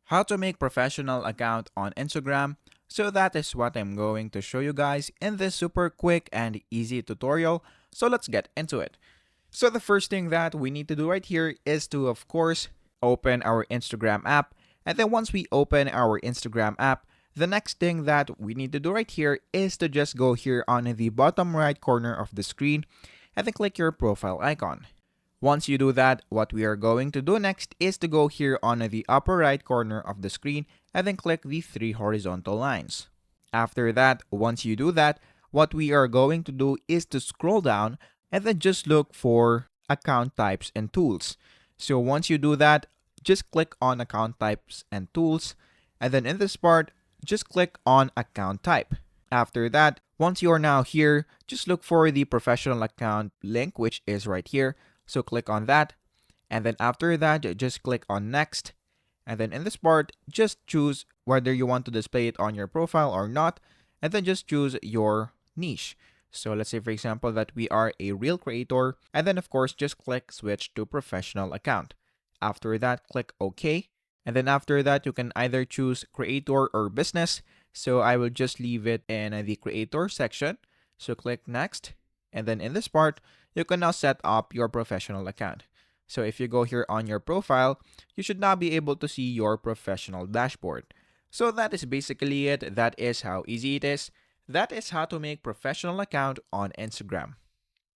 How to make professional account on Instagram. So that is what I'm going to show you guys in this super quick and easy tutorial. So let's get into it. So the first thing that we need to do right here is to, of course, open our Instagram app. And then once we open our Instagram app, the next thing that we need to do right here is to just go here on the bottom right corner of the screen and then click your profile icon. Once you do that, what we are going to do next is to go here on the upper right corner of the screen and then click the three horizontal lines. After that, once you do that, what we are going to do is to scroll down and then just look for account types and tools. So once you do that, just click on account types and tools, and then in this part, just click on account type. After that, once you are now here, just look for the professional account link, which is right here. So click on that, and then after that, just click on next. And then in this part, just choose whether you want to display it on your profile or not, and then just choose your niche. So let's say, for example, that we are a real creator, and then of course, just click switch to professional account. After that, click OK. And then after that, you can either choose creator or business. So I will just leave it in the creator section. So click next. And then in this part, you can now set up your professional account. So if you go here on your profile, you should now be able to see your professional dashboard. So that is basically it. That is how easy it is. That is how to make professional account on Instagram.